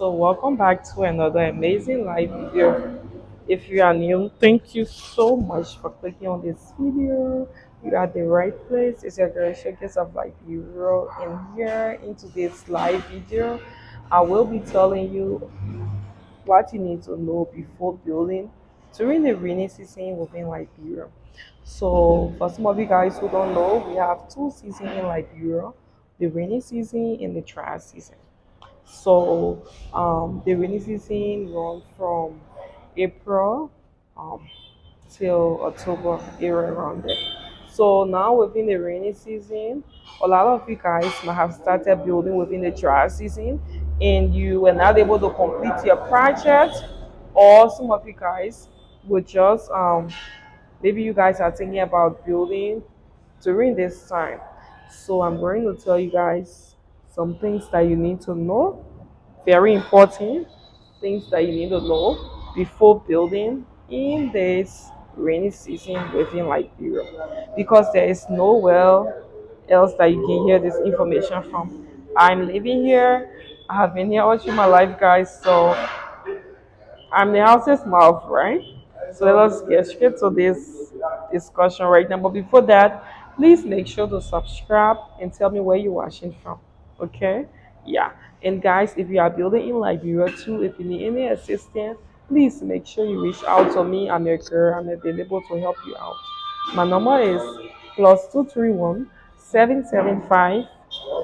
So welcome back to another amazing live video. If you are new, thank you so much for clicking on this video. You are at the right place. It's your girl Showcase of Life Bureau, and here in today's live video, I will be telling you what you need to know before building during the rainy season within Liberia. So, for some of you guys who don't know, we have two seasons in Liberia: the rainy season and the dry season. So the rainy season runs from April um, till October, area around there. So now within the rainy season, a lot of you guys might have started building within the dry season, and you were not able to complete your project, or some of you guys would just maybe you guys are thinking about building during this time. So I'm going to tell you guys some things that you need to know, very important things that you need to know before building in this rainy season within Liberia, because there is nowhere else that you can hear this information from. I'm living here. I have been here all through my life, guys. So I'm the house's mouth, right? So let us get straight to this discussion right now. But before that, please make sure to subscribe and tell me where you're watching from. Okay? Yeah. And guys, if you are building in Liberia too, if you need any assistance, please make sure you reach out to me. I'm your girl. I'm available to help you out. My number is +231 775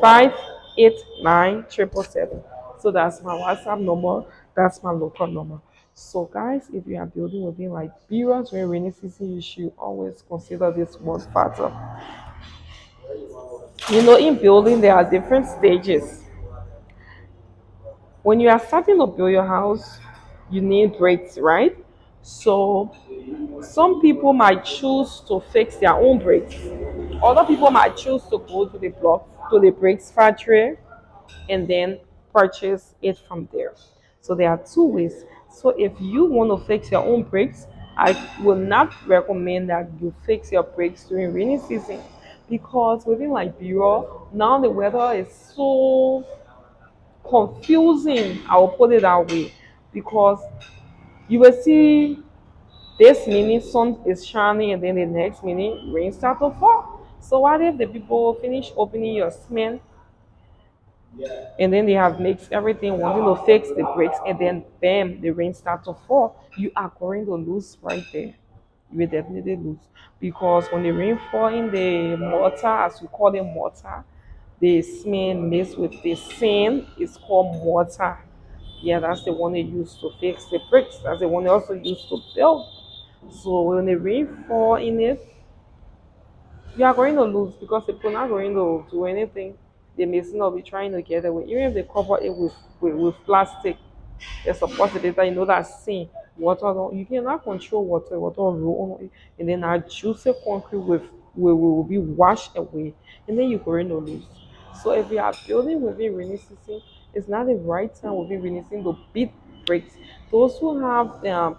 589 777. So that's my WhatsApp number. That's my local number. So guys, if you are building within Liberia during rainy season, you should always consider this one factor. In building there are different stages. When you are starting to build your house, you need bricks, right? So some people might choose to fix their own bricks. Other people might choose to go to the bricks factory and then purchase it from there. So there are two ways. So if you want to fix your own bricks, I will not recommend that you fix your bricks during rainy season, because within Liberia now the weather is so confusing. I will put it that way, because you will see this minute sun is shining and then the next minute rain start to fall. So what if the people finish opening your cement and then they have mixed everything, wanting to fix the bricks, and then bam, the rain start to fall? You are going to lose right there. You will definitely lose, because when the rain fall in the mortar, as we call it mortar, the cement mixed with the sand is called mortar. Yeah, that's the one they use to fix the bricks. That's the one they also use to build. So when the rain fall in it, you are going to lose, because people are not going to do anything. They may still not be trying to get away. Even if they cover it with plastic, there's a possibility that that sin water don't, you cannot control water roll on it, and then our juicy concrete will be washed away, and then you're going to lose. So if you are building within rainy season, it's not the right time within rainy season to beat bricks. Those who have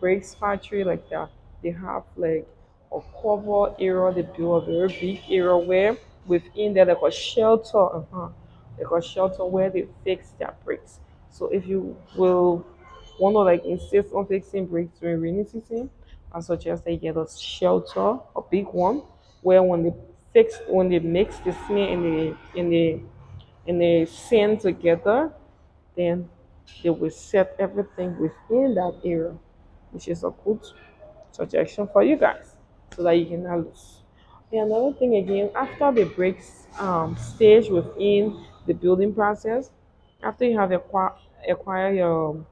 bricks factory like that, they have like a cover area. They build a very big area where within there like a shelter, like a shelter where they fix their bricks. So if you will want to insist on fixing bricks during rainy season, I suggest they get a shelter, a big one, where when they mix the cement and the sand together, then they will set everything within that area, which is a good suggestion for you guys, so that you cannot lose. And another thing again, after the bricks stage within the building process, after you have acquire your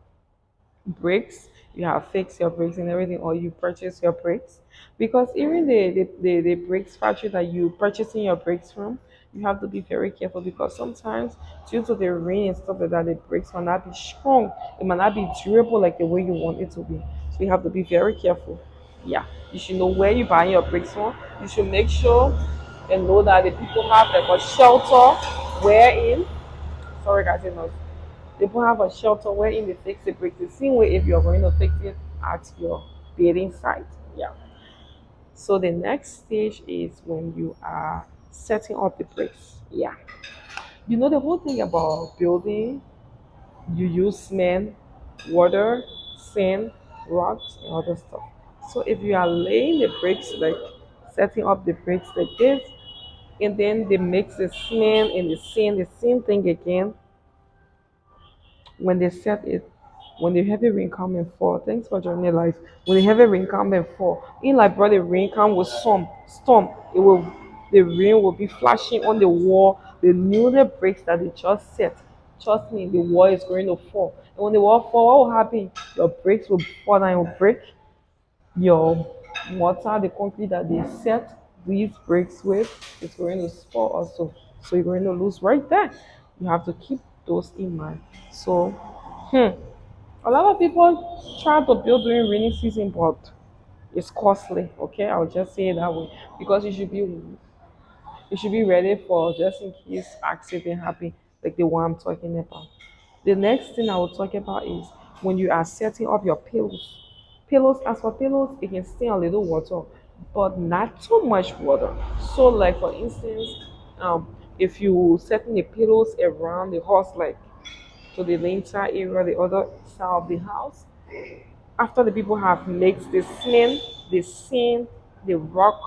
bricks, you have fixed your bricks and everything, or you purchase your bricks, because even the bricks factory that you purchasing your bricks from, you have to be very careful, because sometimes due to the rain and stuff like that, the bricks might not be strong, it might not be durable like the way you want it to be. So you have to be very careful. Yeah, you should know where you're buying your bricks from. You should make sure and know that the people have like a shelter wherein, sorry guys, people have a shelter wherein they fix the bricks. The same way if you're going to fix it at your building site. Yeah. So the next stage is when you are setting up the bricks. Yeah. The whole thing about building You use cement, water, sand, rocks, and other stuff. So if you are laying the bricks, like setting up the bricks like this, and then they mix the cement and the sand, the same thing again, when they set it, when the heavy rain come and fall, thanks for joining life. When the heavy rain come and fall, in like brother rain come with some storm, it will the rain will be flashing on the wall, the new the bricks that they just set. Trust me, the wall is going to fall. And when the wall fall, what will happen? Your bricks will fall and will break. Your mortar, the concrete that they set these bricks with, is going to spoil also. So you're going to lose right there. You have to keep those in mind. So, a lot of people try to build during rainy season, but it's costly. Okay, I'll just say it that way because you should be ready for just in case accident happen, like the one I'm talking about. The next thing I will talk about is when you are setting up your pillows. Pillows, as for pillows, it can stay a little water, but not too much water. So, like for instance, if you setting the pillows around the house, like to the lintel area, the other side of the house, after the people have mixed the cement, the sand, the rock,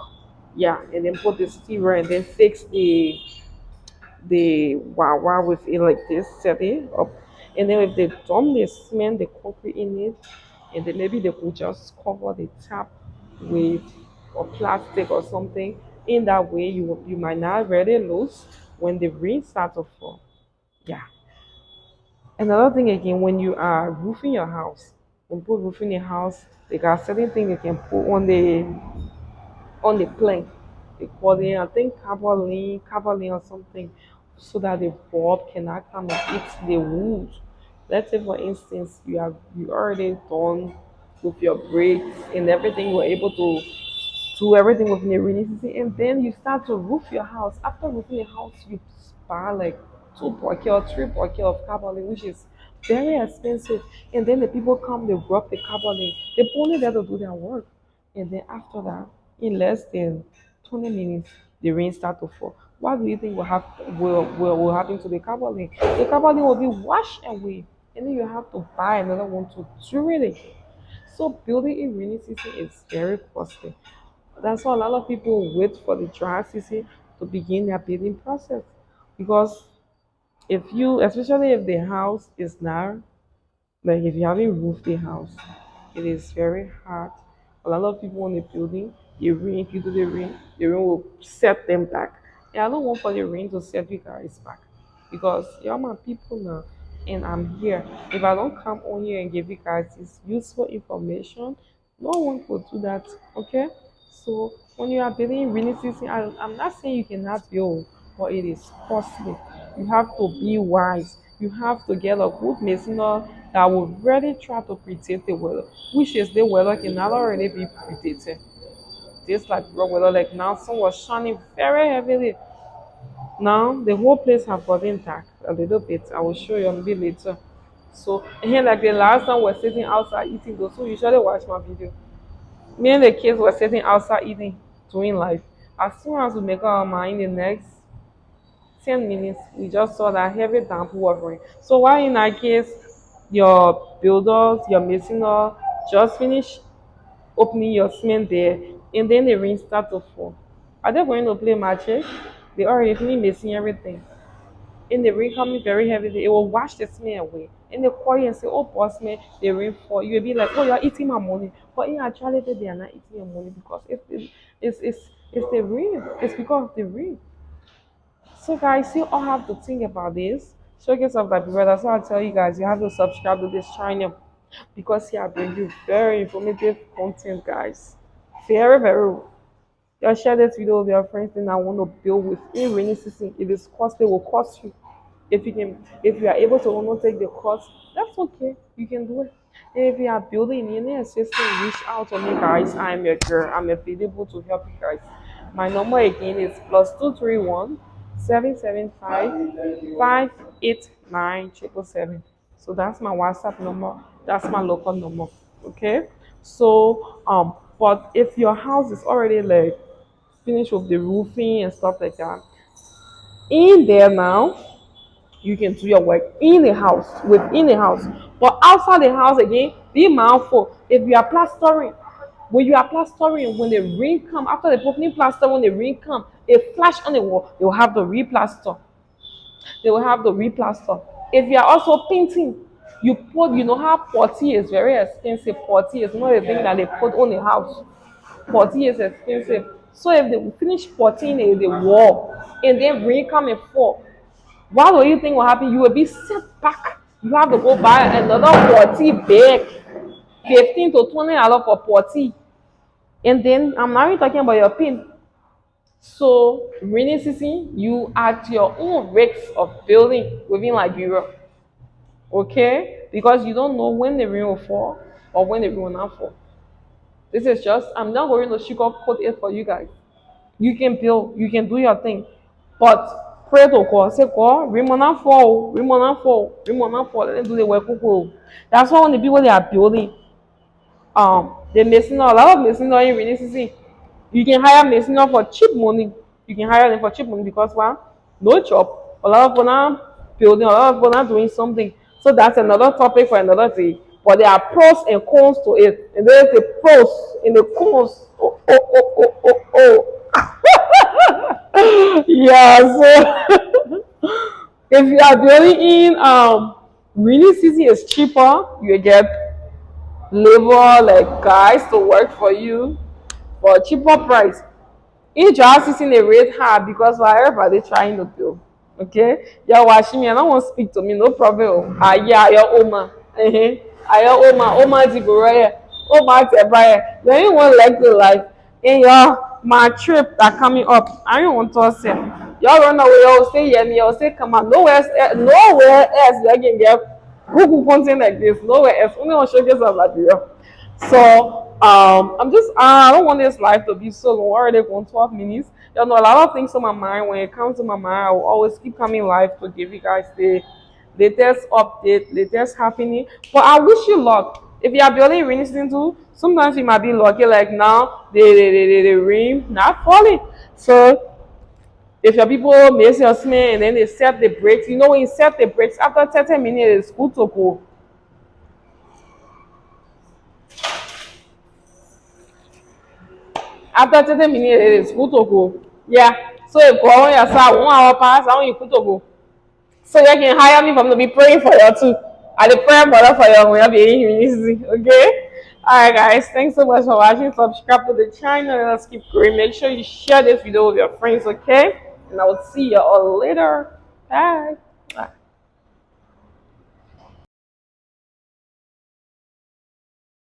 yeah, and then put the steamer and then fix the wire with it like this, set it up. And then if they done the cement, the concrete in it, and then maybe they could just cover the tap with or plastic or something. In that way, you might not really lose when the rain starts to fall. Yeah. Another thing again, when you are roofing your house, when people roofing your house, they got certain things they can put on the plank. They call it, I think, carbon or something, so that the bulb cannot come and eat the wood. Let's say, for instance, you already done with your bricks and everything. You're able to do everything within a rainy season, and then you start to roof your house. After roofing the house, you buy like 2 bucket or 3 bucket of carbon, which is very expensive. And then the people come, they rub the carbon. They only there to do their work, and then after that, in less than 20 minutes, the rain start to fall. What do you think will happen to the carbon? The carbon will be washed away, and then you have to buy another one to do it again. So building in rainy season is very costly. That's why a lot of people wait for the dry season to begin their building process. Because especially if the house is narrow, like if you haven't roofed the house, it is very hard. A lot of people in the building, the rain, if you do the rain will set them back. And I don't want for the rain to set you guys back because you're my people now and I'm here. If I don't come on here and give you guys this useful information, no one will do that. Okay? So when you are building rainy season, I'm not saying you cannot build, but it is costly. You have to be wise. You have to get a good masonry that will really try to protect the weather, which is the weather cannot already be protected. Just like raw weather, like now sun was shining very heavily. Now the whole place have gotten dark a little bit. I will show you a bit later. So and here like the last time we're sitting outside eating, those who usually watch my video. Me and the kids were sitting outside eating, doing life. As soon as we make up our mind the next 10 minutes, we just saw that heavy downpour of rain. So why in that case, your builders, your masonry just finish opening your cement there, and then the rain start to fall. Are they going to play magic? They already finish missing everything. In the rain coming very heavily, it will wash the smell away. And they call you and say, "Oh, boss man, the rain fall." You'll be like, "Oh, you're eating my money." But in actuality, they are not eating your money because it's the rain. It's because of the rain. So guys, you all have to think about this. Show yourself that people. That's why I tell you guys, you have to subscribe to this channel because here I bring you very informative content, guys. Very, very. Just share this video with your friends and I want to build with in rainy season. If it's costly, it will cost you. If you are able to only take the cost, that's okay. You can do it. And if you are building any assistance, reach out to me, guys. I'm your girl. I'm available to help you guys. My number again is +231 775 589 So that's my WhatsApp number. That's my local number. Okay. So but if your house is already like finished with the roofing and stuff like that, in there now You can do your work in the house, within the house. But outside the house again, be mindful. If you are plastering, when you are plastering, when the rain come, after the opening plaster, when the rain come, it flash on the wall, they will have to replaster. They will have to replaster. If you are also painting, you know how putty is very expensive. Putty is not a thing that they put on the house. Putty is expensive. So if they finish puttying the wall and then rain come and fall, what do you think will happen? You will be set back. You have to go buy another putty bag, 15 to $20 for putty. And then I'm not even talking about your paint. So rainy season, you at your own risk of building within Liberia, okay? Because you don't know when the rain will fall or when the rain will not fall. This is just I'm not going to sugarcoat it for you guys. You can build, you can do your thing, but pray to God. Say God, rain will not fall, rain will not fall, rain will not fall. Let them do the work. That's why when the people they are building, the masonry, a lot of masonry in rainy season, you can hire masonry for cheap money. You can hire them for cheap money because one, no job. A lot of people now building, a lot of people now doing something. So that's another topic for another day. But there are pros and cons to it. And there's the pros and the cons. Oh, oh, oh, oh, oh, oh. Yeah, so if you are building in rainy season is cheaper, you get labor like guys to work for you for a cheaper price. In dry season, the rate high because why everybody trying to do. Okay, you're watching me. I don't want to speak to me. No problem. Ah, yeah, your Oma. Your Oma Zigoraya, Oma Tebaya. Then you want like the life in your my trip that coming up. I don't want to say. Y'all run away. Y'all say yeah, me. Y'all say come on. Nowhere else you can get Google content like this. Nowhere else. Only on showcase of Liberia. So I'm just I don't want this life to be so long. We're already going 12 minutes. You know, a lot of things on my mind. When it comes to my mind, I will always keep coming live to give you guys the latest update, latest happening. But I wish you luck. If you are building rainy season too, sometimes you might be lucky. Like now, the rain not falling. So if your people miss your smell and then they set the brakes, you know when you set the brakes after 30 minutes, it's good to go. After 30 minutes, it is good to go. Yeah. So if go on your side, 1 hour pass, I want you good to go. So you can hire me from to be praying for you too. I the prayer brother for you when you be easy. Okay? Alright guys, thanks so much for watching. Subscribe to the channel and let's keep growing. Make sure you share this video with your friends, okay? And I will see you all later. Bye. Bye.